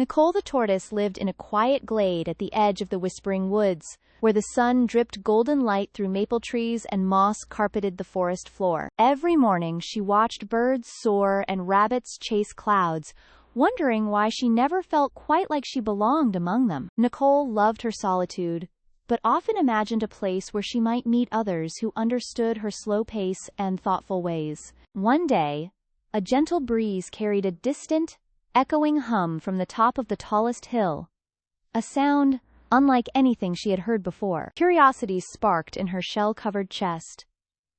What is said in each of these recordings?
Nicole the tortoise lived in a quiet glade at the edge of the whispering woods, where the sun dripped golden light through maple trees and moss carpeted the forest floor. Every morning she watched birds soar and rabbits chase clouds, wondering why she never felt quite like she belonged among them. Nicole loved her solitude, but often imagined a place where she might meet others who understood her slow pace and thoughtful ways. One day, a gentle breeze carried a distant, echoing hum from the top of the tallest hill, a sound unlike anything she had heard before. Curiosity sparked in her shell-covered chest.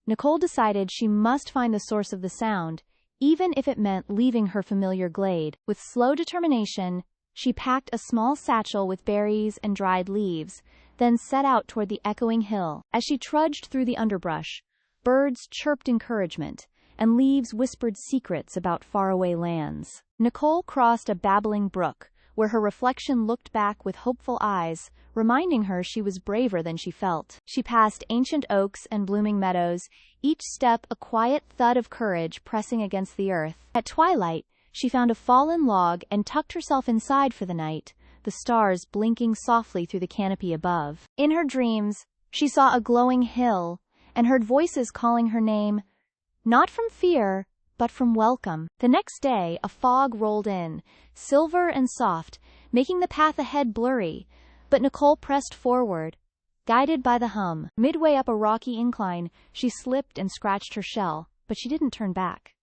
Nicole decided she must find the source of the sound, even if it meant leaving her familiar glade. With slow determination, she packed a small satchel with berries and dried leaves, then set out toward the echoing hill. As she trudged through the underbrush, birds chirped encouragement, and leaves whispered secrets about faraway lands. Nicole crossed a babbling brook, where her reflection looked back with hopeful eyes, reminding her she was braver than she felt. She passed ancient oaks and blooming meadows, each step a quiet thud of courage pressing against the earth. At twilight, she found a fallen log and tucked herself inside for the night, the stars blinking softly through the canopy above. In her dreams, she saw a glowing hill, and heard voices calling her name, not from fear, but from welcome. The next day, a fog rolled in, silver and soft, making the path ahead blurry, but Nicole pressed forward, guided by the hum. Midway up a rocky incline, she slipped and scratched her shell, but she didn't turn back.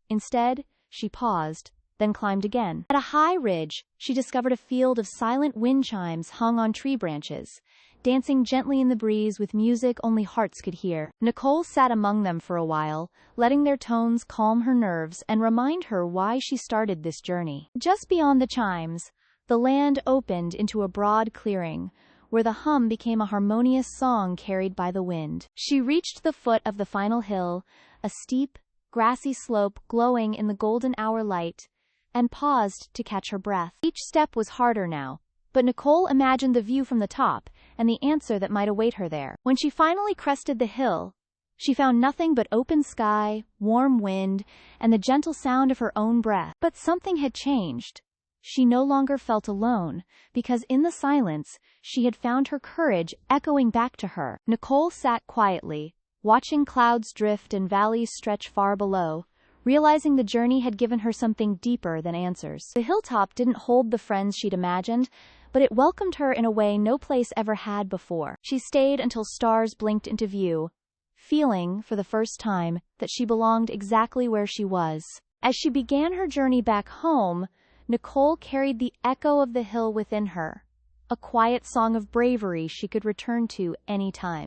Instead, she paused, then climbed again. At a high ridge, she discovered a field of silent wind chimes hung on tree branches, dancing gently in the breeze with music only hearts could hear. Nicole sat among them for a while, letting their tones calm her nerves and remind her why she started this journey. Just beyond the chimes, the land opened into a broad clearing, where the hum became a harmonious song carried by the wind. She reached the foot of the final hill, a steep, grassy slope glowing in the golden hour light, and paused to catch her breath. Each step was harder now, but Nicole imagined the view from the top and the answer that might await her there. When she finally crested the hill, she found nothing but open sky, warm wind, and the gentle sound of her own breath. But something had changed. She no longer felt alone, because in the silence, she had found her courage echoing back to her. Nicole sat quietly, watching clouds drift and valleys stretch far below, realizing the journey had given her something deeper than answers. The hilltop didn't hold the friends she'd imagined, but it welcomed her in a way no place ever had before. She stayed until stars blinked into view, feeling, for the first time, that she belonged exactly where she was. As she began her journey back home, Nicole carried the echo of the hill within her, a quiet song of bravery she could return to any time.